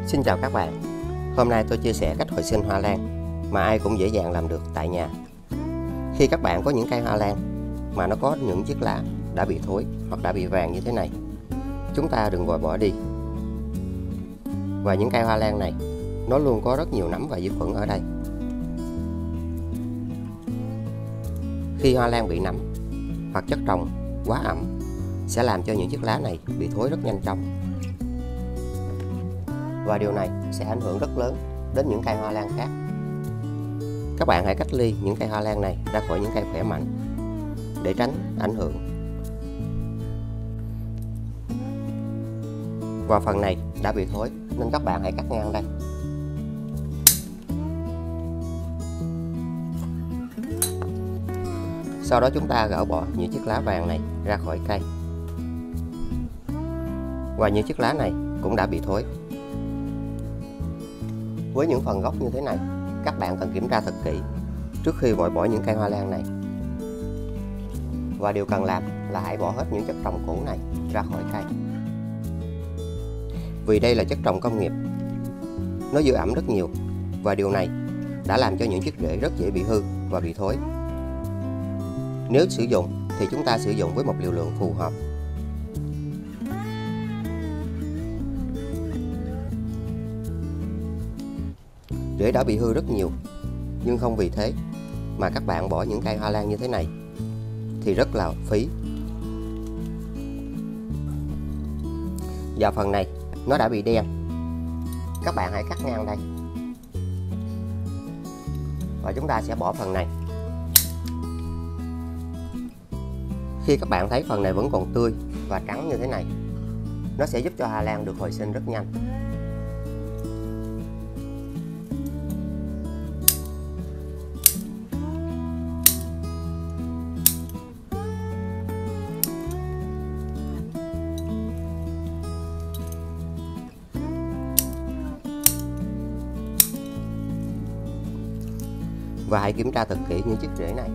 Xin chào các bạn. Hôm nay tôi chia sẻ cách hồi sinh hoa lan mà ai cũng dễ dàng làm được tại nhà. Khi các bạn có những cây hoa lan mà nó có những chiếc lá đã bị thối hoặc đã bị vàng như thế này, chúng ta đừng vội bỏ đi. Và những cây hoa lan này nó luôn có rất nhiều nấm và vi khuẩn ở đây. Khi hoa lan bị nấm hoặc chất trồng quá ẩm sẽ làm cho những chiếc lá này bị thối rất nhanh chóng. Và điều này sẽ ảnh hưởng rất lớn đến những cây hoa lan khác. Các bạn hãy cách ly những cây hoa lan này ra khỏi những cây khỏe mạnh để tránh ảnh hưởng. Và phần này đã bị thối nên các bạn hãy cắt ngang đây. Sau đó chúng ta gỡ bỏ những chiếc lá vàng này ra khỏi cây. Và những chiếc lá này cũng đã bị thối. Với những phần gốc như thế này, các bạn cần kiểm tra thật kỹ trước khi vội bỏ những cây hoa lan này. Và điều cần làm là hãy bỏ hết những chất trồng cũ này ra khỏi cây. Vì đây là chất trồng công nghiệp, nó giữ ẩm rất nhiều và điều này đã làm cho những chiếc rễ rất dễ bị hư và bị thối. Nếu sử dụng thì chúng ta sử dụng với một liều lượng phù hợp. Rễ đã bị hư rất nhiều, nhưng không vì thế mà các bạn bỏ những cây hoa lan như thế này thì rất là phí. Và phần này nó đã bị đen, các bạn hãy cắt ngang đây. Và chúng ta sẽ bỏ phần này. Khi các bạn thấy phần này vẫn còn tươi và trắng như thế này, nó sẽ giúp cho hoa lan được hồi sinh rất nhanh. Và hãy kiểm tra thật kỹ những chiếc rễ này.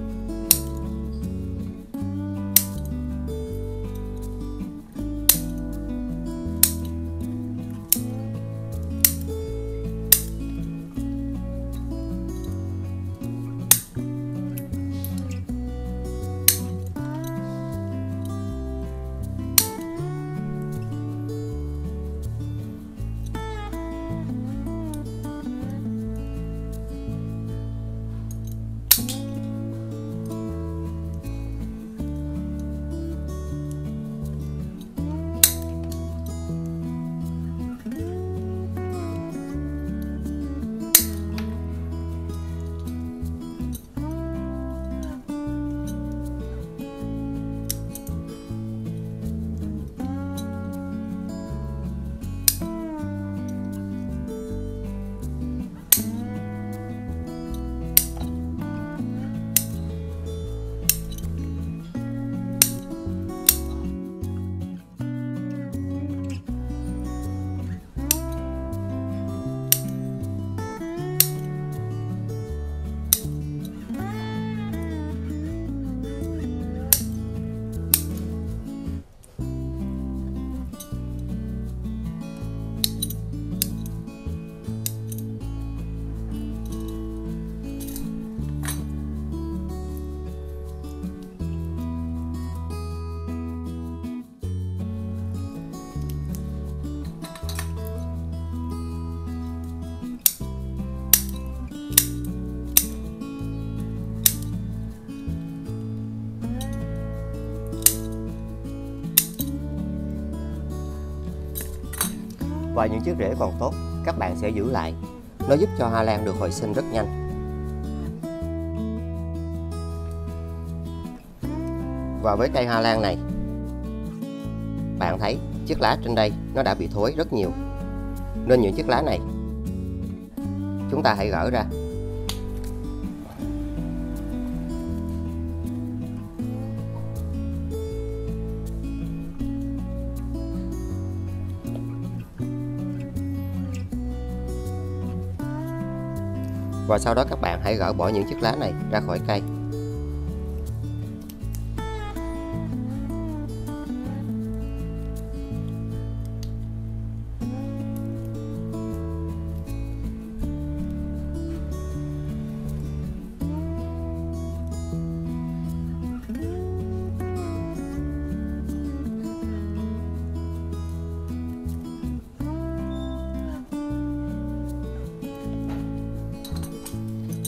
Và những chiếc rễ còn tốt, các bạn sẽ giữ lại. Nó giúp cho hoa lan được hồi sinh rất nhanh. Và với cây hoa lan này, bạn thấy chiếc lá trên đây nó đã bị thối rất nhiều. Nên những chiếc lá này chúng ta hãy gỡ ra. Và sau đó các bạn hãy gỡ bỏ những chiếc lá này ra khỏi cây.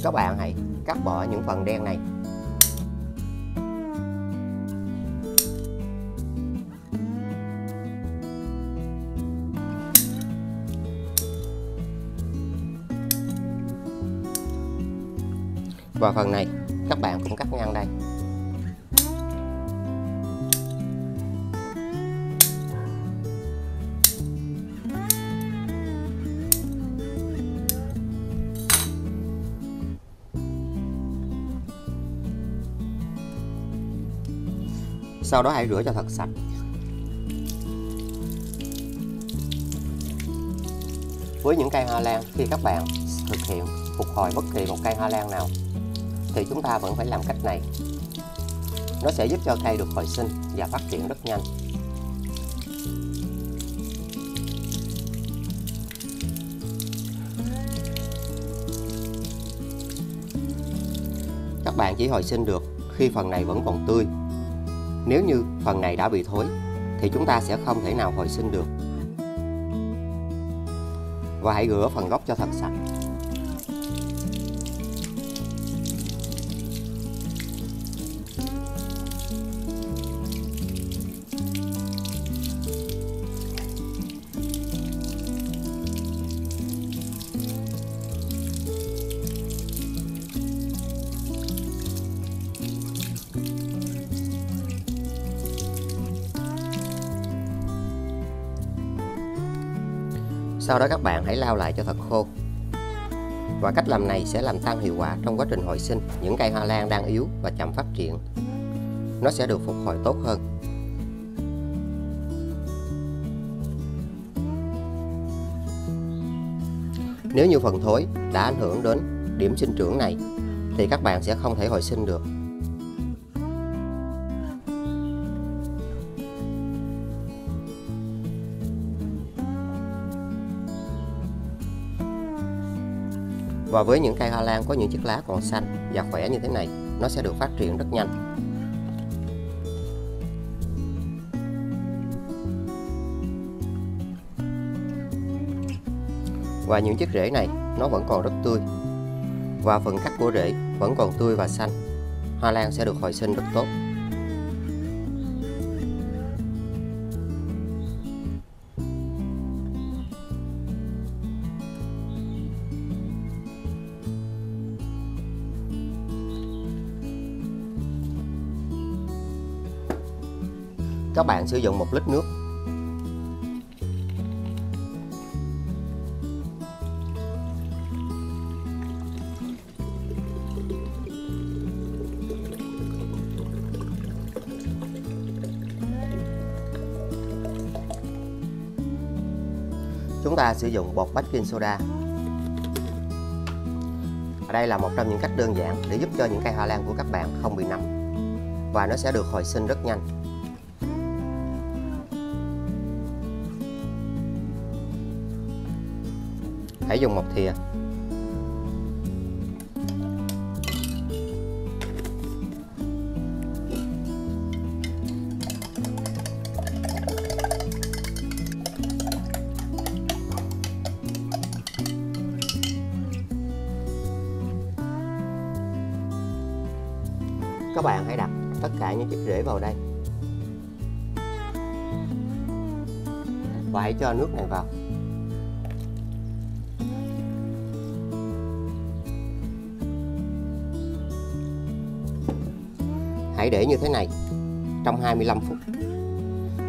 Các bạn hãy cắt bỏ những phần đen này. Và phần này các bạn cũng cắt ngang đây. Sau đó hãy rửa cho thật sạch. Với những cây hoa lan, khi các bạn thực hiện phục hồi bất kỳ một cây hoa lan nào thì chúng ta vẫn phải làm cách này. Nó sẽ giúp cho cây được hồi sinh và phát triển rất nhanh. Các bạn chỉ hồi sinh được khi phần này vẫn còn tươi. Nếu như phần này đã bị thối thì chúng ta sẽ không thể nào hồi sinh được. Và hãy rửa phần gốc cho thật sạch. Sau đó các bạn hãy lau lại cho thật khô. Và cách làm này sẽ làm tăng hiệu quả trong quá trình hồi sinh những cây hoa lan đang yếu và chậm phát triển. Nó sẽ được phục hồi tốt hơn. Nếu như phần thối đã ảnh hưởng đến điểm sinh trưởng này thì các bạn sẽ không thể hồi sinh được. Và với những cây hoa lan có những chiếc lá còn xanh và khỏe như thế này, nó sẽ được phát triển rất nhanh. Và những chiếc rễ này nó vẫn còn rất tươi. Và phần cắt của rễ vẫn còn tươi và xanh. Hoa lan sẽ được hồi sinh rất tốt. Các bạn sử dụng 1 lít nước. Chúng ta sử dụng bột baking soda. Ở đây là một trong những cách đơn giản để giúp cho những cây hoa lan của các bạn không bị nấm và nó sẽ được hồi sinh rất nhanh. Hãy dùng 1 thìa. Các bạn hãy đặt tất cả những chiếc rễ vào đây. Và hãy cho nước này vào. Hãy để như thế này trong 25 phút.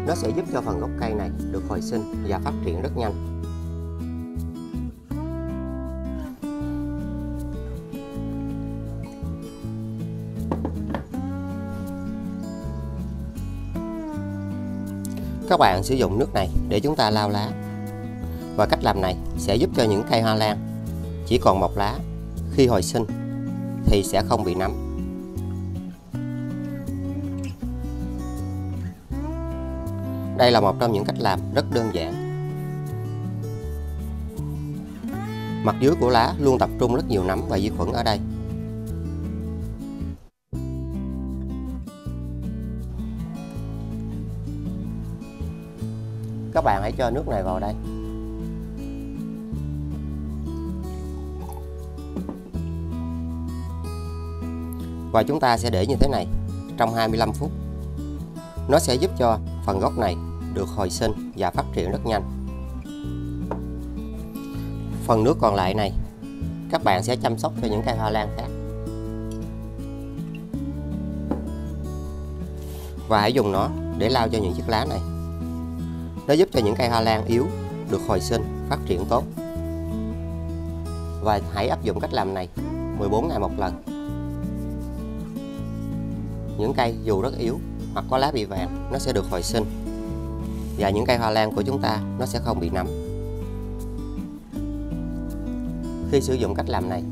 Nó sẽ giúp cho phần gốc cây này được hồi sinh và phát triển rất nhanh. Các bạn sử dụng nước này để chúng ta lau lá. Và cách làm này sẽ giúp cho những cây hoa lan chỉ còn 1 lá khi hồi sinh thì sẽ không bị nấm. Đây là một trong những cách làm rất đơn giản. Mặt dưới của lá luôn tập trung rất nhiều nấm và vi khuẩn ở đây. Các bạn hãy cho nước này vào đây. Và chúng ta sẽ để như thế này trong 25 phút. Nó sẽ giúp cho phần gốc này được hồi sinh và phát triển rất nhanh. Phần nước còn lại này các bạn sẽ chăm sóc cho những cây hoa lan khác. Và hãy dùng nó để lau cho những chiếc lá này. Nó giúp cho những cây hoa lan yếu được hồi sinh, phát triển tốt. Và hãy áp dụng cách làm này 14 ngày một lần. Những cây dù rất yếu hoặc có lá bị vàng, nó sẽ được hồi sinh. Và những cây hoa lan của chúng ta nó sẽ không bị nấm. Khi sử dụng cách làm này,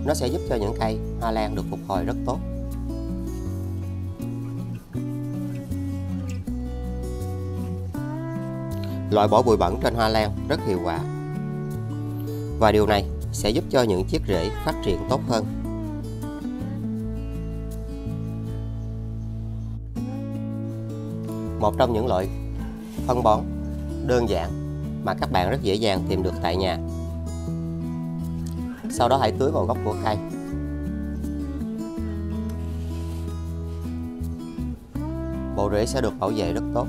nó sẽ giúp cho những cây hoa lan được phục hồi rất tốt. Loại bỏ bụi bẩn trên hoa lan rất hiệu quả. Và điều này sẽ giúp cho những chiếc rễ phát triển tốt hơn. Một trong những loại phân bón đơn giản mà các bạn rất dễ dàng tìm được tại nhà. Sau đó hãy tưới vào gốc của cây. Bộ rễ sẽ được bảo vệ rất tốt.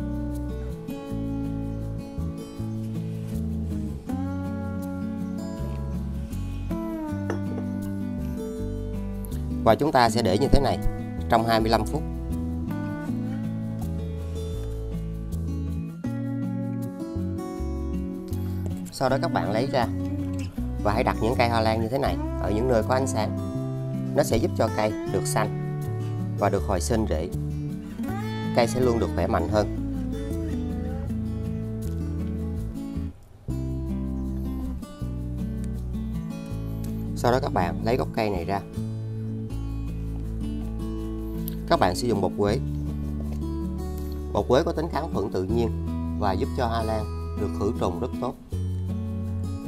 Và chúng ta sẽ để như thế này trong 25 phút. Sau đó các bạn lấy ra và hãy đặt những cây hoa lan như thế này ở những nơi có ánh sáng. Nó sẽ giúp cho cây được xanh và được hồi sinh rễ. Cây sẽ luôn được khỏe mạnh hơn. Sau đó các bạn lấy gốc cây này ra. Các bạn sử dụng bột quế. Bột quế có tính kháng khuẩn tự nhiên và giúp cho hoa lan được khử trùng rất tốt.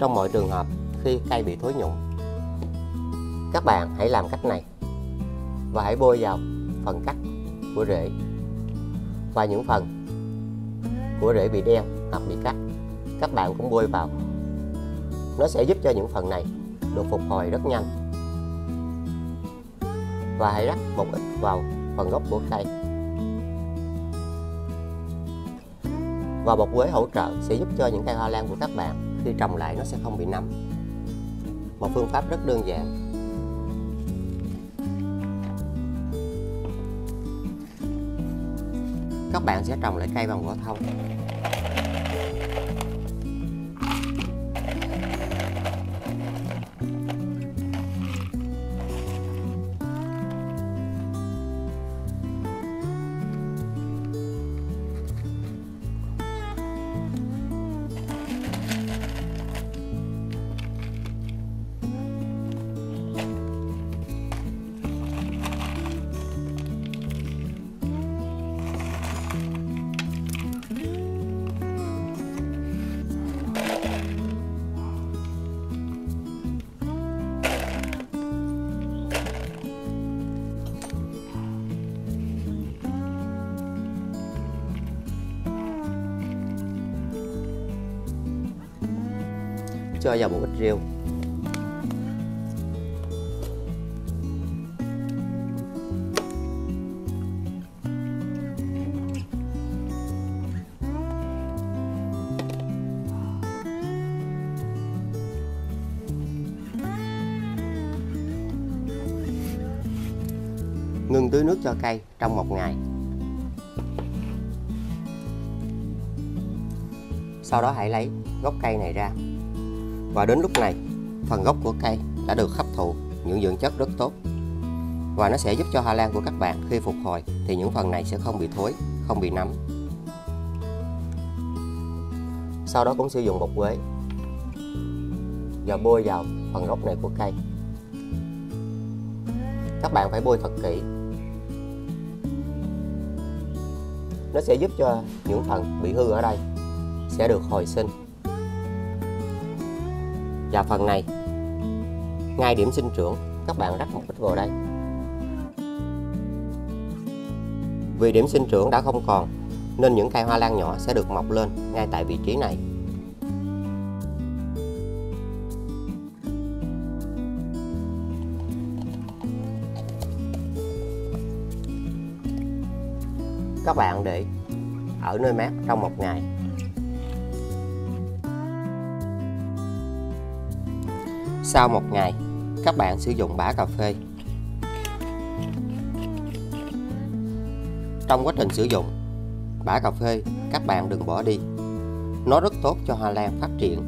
Trong mọi trường hợp khi cây bị thối nhụng, các bạn hãy làm cách này và hãy bôi vào phần cắt của rễ và những phần của rễ bị đen hoặc bị cắt. Các bạn cũng bôi vào. Nó sẽ giúp cho những phần này được phục hồi rất nhanh. Và hãy rắc một ít vào phần gốc của cây. Và bột quế hỗ trợ sẽ giúp cho những cây hoa lan của các bạn khi trồng lại nó sẽ không bị nấm. Một phương pháp rất đơn giản. Các bạn sẽ trồng lại cây bằng vỏ thông. Cho vào một ít rêu. Ngừng tưới nước cho cây trong 1 ngày. Sau đó hãy lấy gốc cây này ra. Và đến lúc này, phần gốc của cây đã được hấp thụ những dưỡng chất rất tốt. Và nó sẽ giúp cho hoa lan của các bạn khi phục hồi thì những phần này sẽ không bị thối, không bị nấm. Sau đó cũng sử dụng bột quế và bôi vào phần gốc này của cây. Các bạn phải bôi thật kỹ. Nó sẽ giúp cho những phần bị hư ở đây sẽ được hồi sinh. Và phần này, ngay điểm sinh trưởng, các bạn rắc một ít vào đây. Vì điểm sinh trưởng đã không còn, nên những cây hoa lan nhỏ sẽ được mọc lên ngay tại vị trí này. Các bạn để ở nơi mát trong 1 ngày. Sau 1 ngày, các bạn sử dụng bã cà phê. Trong quá trình sử dụng bã cà phê, các bạn đừng bỏ đi. Nó rất tốt cho hoa lan phát triển.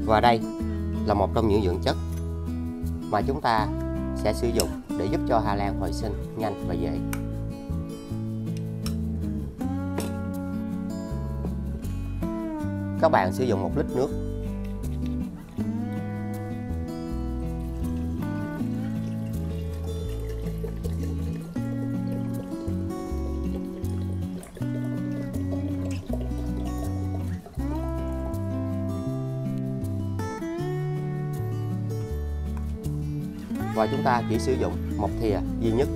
Và đây là một trong những dưỡng chất mà chúng ta sẽ sử dụng để giúp cho hoa lan hồi sinh nhanh và dễ. Các bạn sử dụng 1 lít nước. Và chúng ta chỉ sử dụng 1 thìa duy nhất.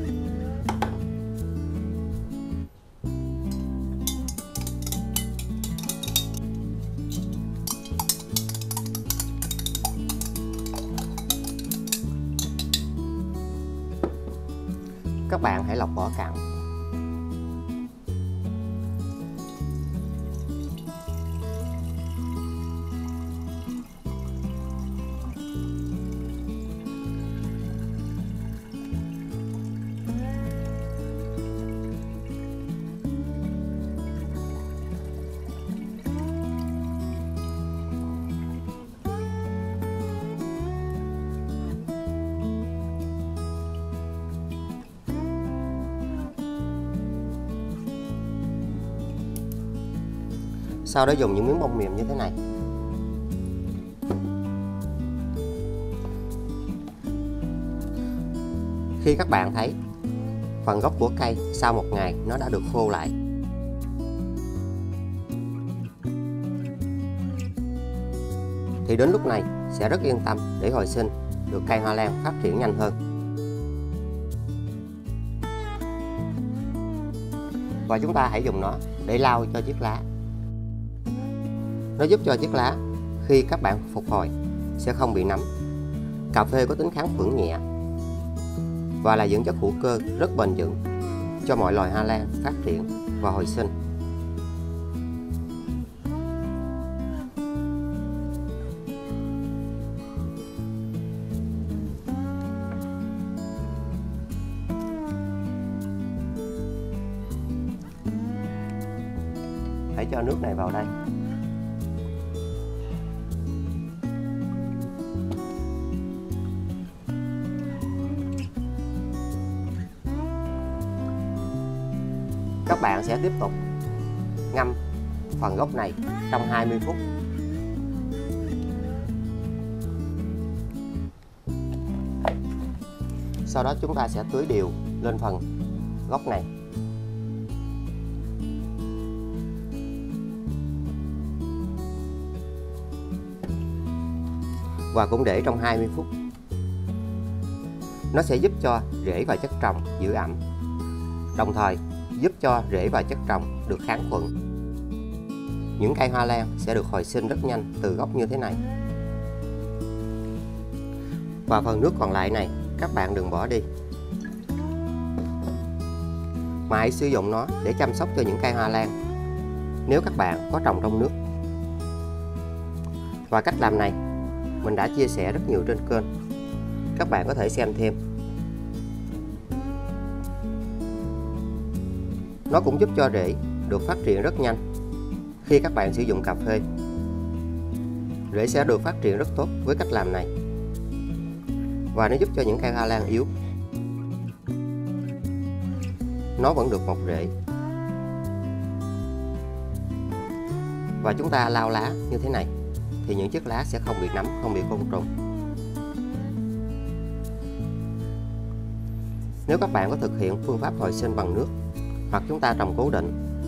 Các bạn hãy lọc vỏ cặn. Sau đó dùng những miếng bông mềm như thế này. Khi các bạn thấy phần gốc của cây sau 1 ngày nó đã được khô lại, thì đến lúc này sẽ rất yên tâm để hồi sinh được cây hoa lan phát triển nhanh hơn. Và chúng ta hãy dùng nó để lau cho chiếc lá. Nó giúp cho chiếc lá khi các bạn phục hồi sẽ không bị nấm. Cà phê có tính kháng khuẩn nhẹ và là dưỡng chất hữu cơ rất bền vững cho mọi loài hoa lan phát triển và hồi sinh. Hãy cho nước này vào đây. Các bạn sẽ tiếp tục ngâm phần gốc này trong 20 phút. Sau đó chúng ta sẽ tưới đều lên phần gốc này. Và cũng để trong 20 phút. Nó sẽ giúp cho rễ và chất trồng giữ ẩm, đồng thời giúp cho rễ và chất trồng được kháng khuẩn. Những cây hoa lan sẽ được hồi sinh rất nhanh từ gốc như thế này. Và phần nước còn lại này các bạn đừng bỏ đi, mà hãy sử dụng nó để chăm sóc cho những cây hoa lan nếu các bạn có trồng trong nước. Và cách làm này mình đã chia sẻ rất nhiều trên kênh, các bạn có thể xem thêm. Nó cũng giúp cho rễ được phát triển rất nhanh. Khi các bạn sử dụng cà phê, rễ sẽ được phát triển rất tốt với cách làm này. Và nó giúp cho những cây hoa lan yếu, nó vẫn được mọc rễ. Và chúng ta lau lá như thế này thì những chiếc lá sẽ không bị nấm, không bị côn trùng. Nếu các bạn có thực hiện phương pháp hồi sinh bằng nước hoặc chúng ta trồng cố định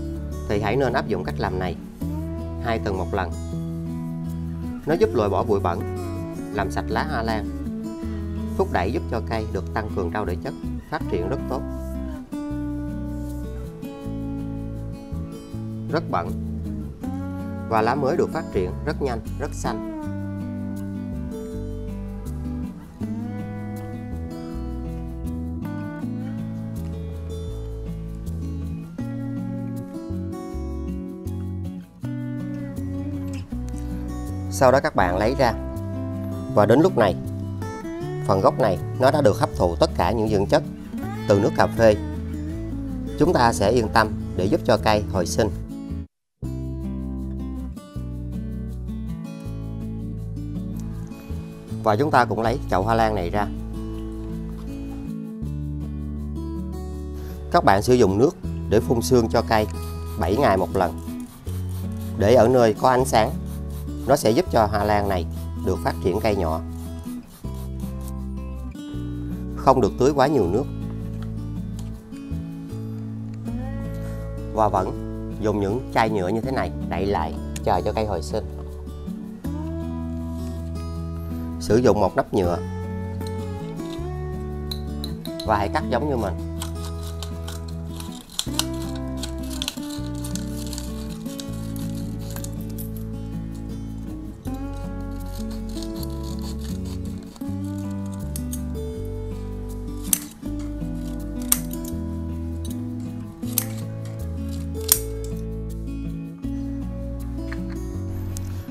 thì hãy nên áp dụng cách làm này 2 tuần một lần. Nó giúp loại bỏ bụi bẩn, làm sạch lá hoa lan, thúc đẩy giúp cho cây được tăng cường trao đổi chất, phát triển rất tốt. Rất bẩn và lá mới được phát triển rất nhanh, rất xanh. Sau đó các bạn lấy ra, và đến lúc này phần gốc này nó đã được hấp thụ tất cả những dưỡng chất từ nước cà phê. Chúng ta sẽ yên tâm để giúp cho cây hồi sinh. Và chúng ta cũng lấy chậu hoa lan này ra. Các bạn sử dụng nước để phun sương cho cây 7 ngày một lần, để ở nơi có ánh sáng. Nó sẽ giúp cho hoa lan này được phát triển cây nhỏ. Không được tưới quá nhiều nước. Và vẫn dùng những chai nhựa như thế này đậy lại, chờ cho cây hồi sinh. Sử dụng một nắp nhựa và hãy cắt giống như mình.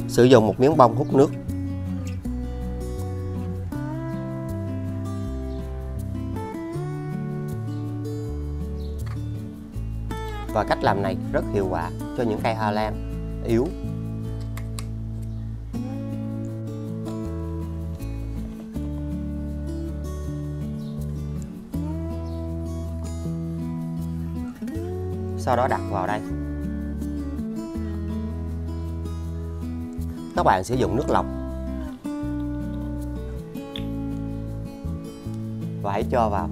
Sử dụng một miếng bông hút nước. Và cách làm này rất hiệu quả cho những cây hoa lan yếu. Sau đó đặt vào đây. Các bạn sử dụng nước lọc và hãy cho vào.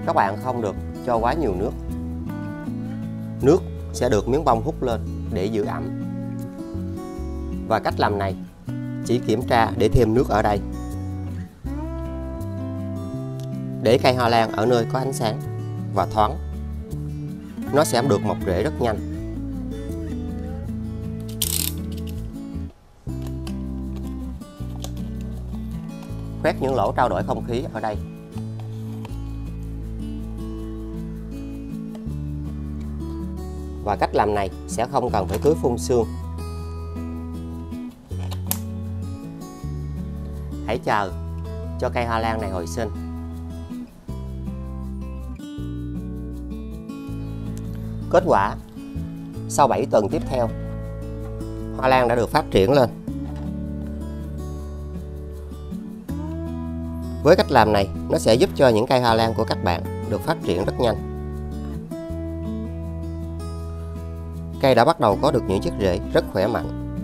Các bạn không được cho quá nhiều nước. Nước sẽ được miếng bông hút lên để giữ ẩm. Và cách làm này chỉ kiểm tra để thêm nước ở đây, để cây hoa lan ở nơi có ánh sáng và thoáng. Nó sẽ được mọc rễ rất nhanh. Khoét những lỗ trao đổi không khí ở đây. Và cách làm này sẽ không cần phải tưới phun sương. Hãy chờ cho cây hoa lan này hồi sinh. Kết quả, sau 7 tuần tiếp theo, hoa lan đã được phát triển lên. Với cách làm này, nó sẽ giúp cho những cây hoa lan của các bạn được phát triển rất nhanh. Cây đã bắt đầu có được những chiếc rễ rất khỏe mạnh.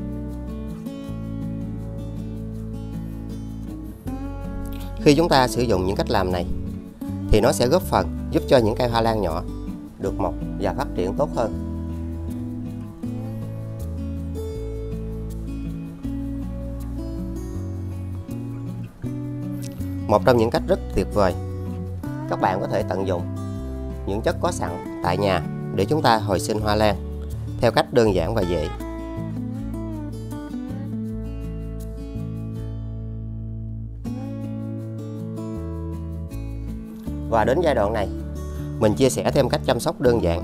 Khi chúng ta sử dụng những cách làm này, thì nó sẽ góp phần giúp cho những cây hoa lan nhỏ được mọc và phát triển tốt hơn. Một trong những cách rất tuyệt vời, các bạn có thể tận dụng những chất có sẵn tại nhà để chúng ta hồi sinh hoa lan theo cách đơn giản và dễ. Và đến giai đoạn này, mình chia sẻ thêm cách chăm sóc đơn giản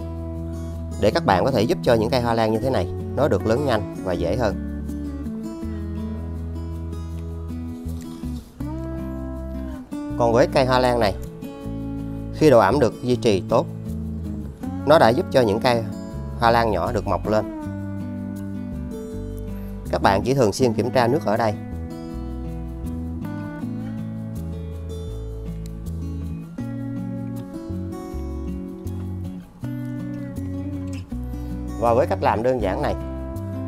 để các bạn có thể giúp cho những cây hoa lan như thế này nó được lớn nhanh và dễ hơn. Còn với cây hoa lan này, khi độ ẩm được duy trì tốt, nó đã giúp cho những cây hoa lan nhỏ được mọc lên. Các bạn chỉ thường xuyên kiểm tra nước ở đây. Và với cách làm đơn giản này,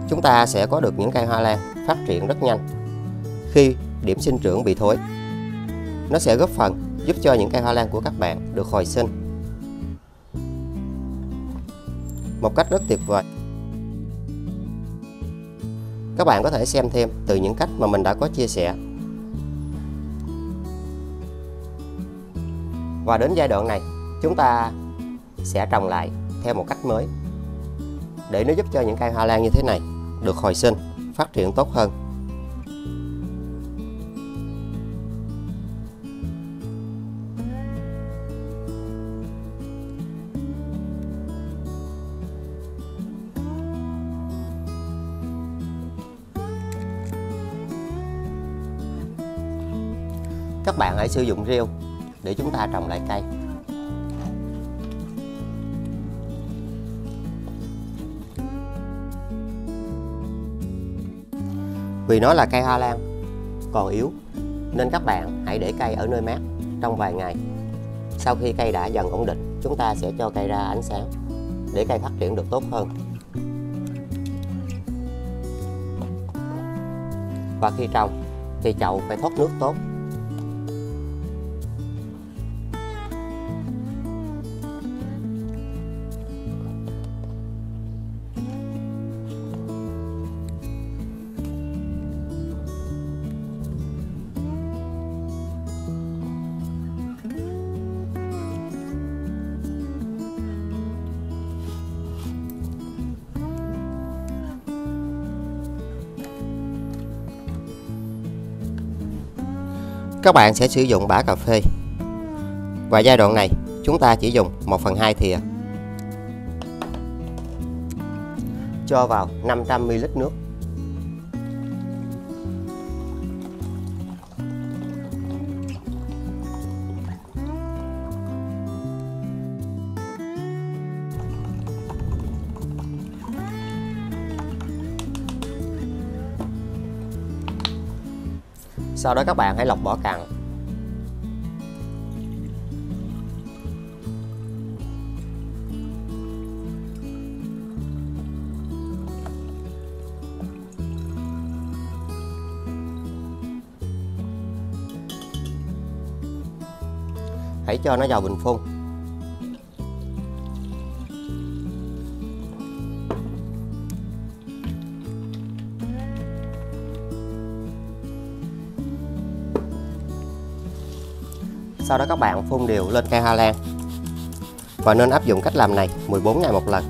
chúng ta sẽ có được những cây hoa lan phát triển rất nhanh. Khi điểm sinh trưởng bị thối, nó sẽ góp phần giúp cho những cây hoa lan của các bạn được hồi sinh một cách rất tuyệt vời. Các bạn có thể xem thêm từ những cách mà mình đã có chia sẻ. Và đến giai đoạn này, chúng ta sẽ trồng lại theo một cách mới để nó giúp cho những cây hoa lan như thế này được hồi sinh, phát triển tốt hơn. các bạn hãy sử dụng rêu để chúng ta trồng lại cây. Vì nó là cây hoa lan còn yếu nên các bạn hãy để cây ở nơi mát trong vài ngày. Sau khi cây đã dần ổn định, chúng ta sẽ cho cây ra ánh sáng để cây phát triển được tốt hơn. Và khi trồng thì chậu phải thoát nước tốt. Các bạn sẽ sử dụng bã cà phê. Và giai đoạn này chúng ta chỉ dùng 1/2 thìa. Cho vào 500ml nước. Sau đó các bạn hãy lọc vỏ cặn. Hãy cho nó vào bình phun. Sau đó các bạn phun đều lên cây hoa lan. Và nên áp dụng cách làm này 14 ngày một lần.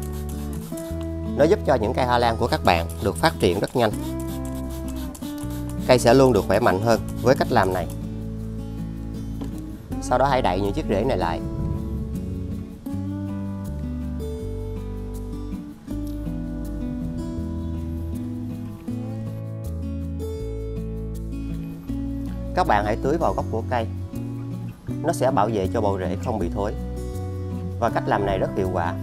Nó giúp cho những cây hoa lan của các bạn được phát triển rất nhanh. Cây sẽ luôn được khỏe mạnh hơn với cách làm này. Sau đó hãy đậy những chiếc rễ này lại. Các bạn hãy tưới vào gốc của cây. Nó sẽ bảo vệ cho bộ rễ không bị thối. Và cách làm này rất hiệu quả.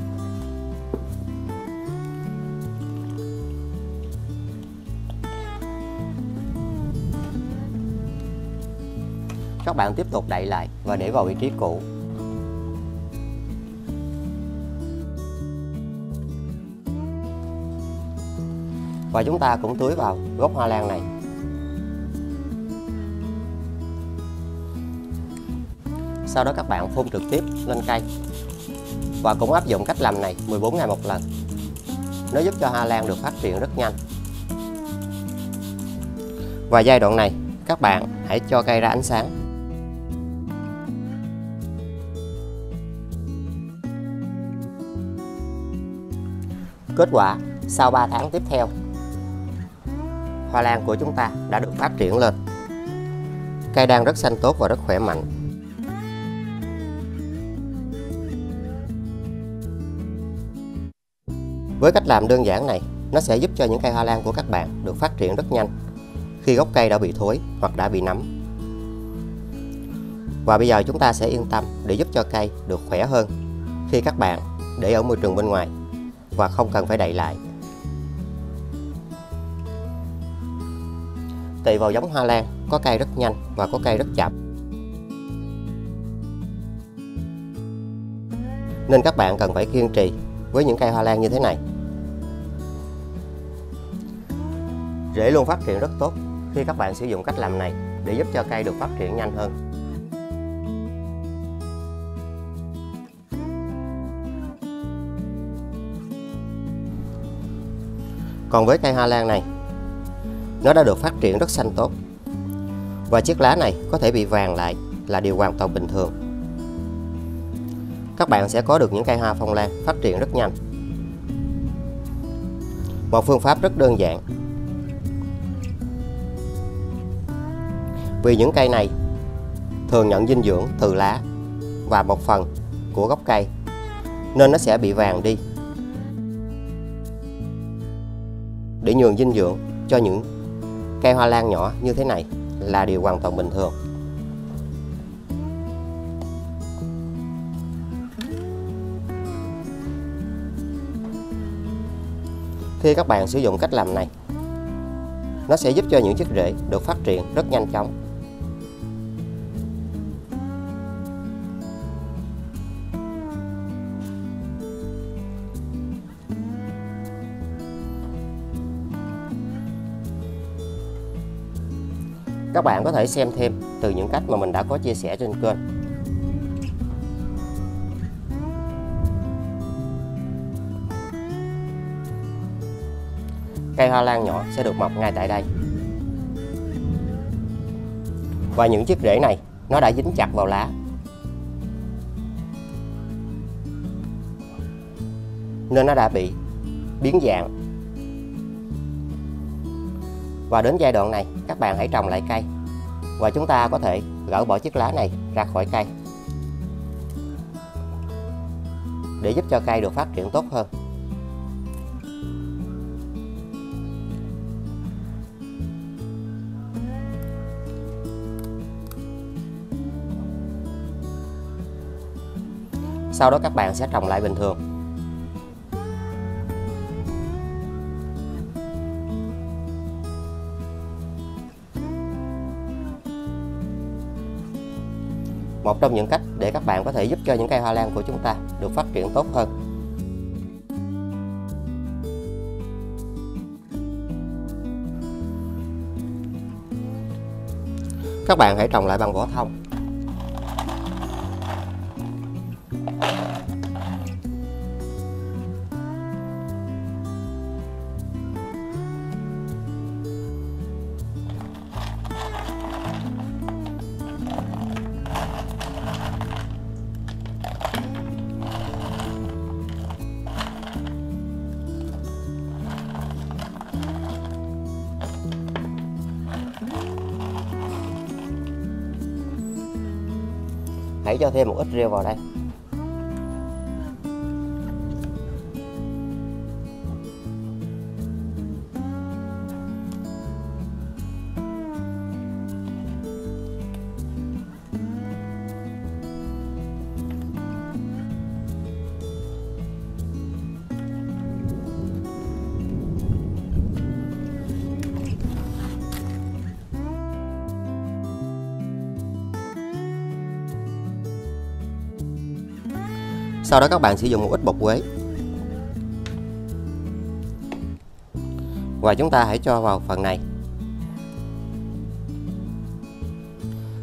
Các bạn tiếp tục đậy lại và để vào vị trí cũ. Và chúng ta cũng tưới vào gốc hoa lan này. Sau đó các bạn phun trực tiếp lên cây. Và cũng áp dụng cách làm này 14 ngày một lần. Nó giúp cho hoa lan được phát triển rất nhanh. Và giai đoạn này các bạn hãy cho cây ra ánh sáng. Kết quả sau 3 tháng tiếp theo, hoa lan của chúng ta đã được phát triển lên. Cây đang rất xanh tốt và rất khỏe mạnh. Với cách làm đơn giản này, nó sẽ giúp cho những cây hoa lan của các bạn được phát triển rất nhanh khi gốc cây đã bị thối hoặc đã bị nấm. Và bây giờ chúng ta sẽ yên tâm để giúp cho cây được khỏe hơn khi các bạn để ở môi trường bên ngoài và không cần phải đậy lại. Tùy vào giống hoa lan, có cây rất nhanh và có cây rất chậm. Nên các bạn cần phải kiên trì với những cây hoa lan như thế này. Rễ luôn phát triển rất tốt khi các bạn sử dụng cách làm này để giúp cho cây được phát triển nhanh hơn. Còn với cây hoa lan này, nó đã được phát triển rất xanh tốt. Và chiếc lá này có thể bị vàng lại là điều hoàn toàn bình thường. Các bạn sẽ có được những cây hoa phong lan phát triển rất nhanh. Một phương pháp rất đơn giản. Vì những cây này thường nhận dinh dưỡng từ lá và một phần của gốc cây, nên nó sẽ bị vàng đi. Để nhường dinh dưỡng cho những cây hoa lan nhỏ như thế này là điều hoàn toàn bình thường. Khi các bạn sử dụng cách làm này, nó sẽ giúp cho những chiếc rễ được phát triển rất nhanh chóng. Các bạn có thể xem thêm từ những cách mà mình đã có chia sẻ trên kênh. Cây hoa lan nhỏ sẽ được mọc ngay tại đây. Và những chiếc rễ này nó đã dính chặt vào lá, nên nó đã bị biến dạng. Và đến giai đoạn này, các bạn hãy trồng lại cây và chúng ta có thể gỡ bỏ chiếc lá này ra khỏi cây để giúp cho cây được phát triển tốt hơn. Sau đó các bạn sẽ trồng lại bình thường. Một trong những cách để các bạn có thể giúp cho những cây hoa lan của chúng ta được phát triển tốt hơn. Các bạn hãy trồng lại bằng vỏ thông. Hãy cho thêm một ít rêu vào đây. Sau đó các bạn sử dụng một ít bột quế và chúng ta hãy cho vào phần này.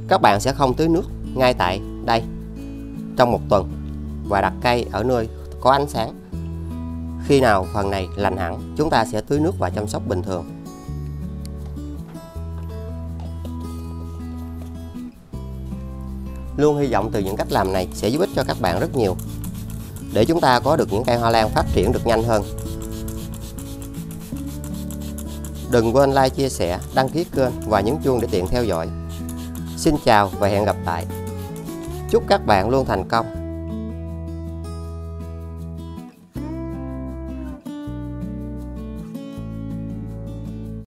Các bạn sẽ không tưới nước ngay tại đây trong một tuần và đặt cây ở nơi có ánh sáng. Khi nào phần này lành hẳn, chúng ta sẽ tưới nước và chăm sóc bình thường. Luôn hy vọng từ những cách làm này sẽ giúp ích cho các bạn rất nhiều, để chúng ta có được những cây hoa lan phát triển được nhanh hơn. Đừng quên like, chia sẻ, đăng ký kênh và nhấn chuông để tiện theo dõi. Xin chào và hẹn gặp lại. Chúc các bạn luôn thành công.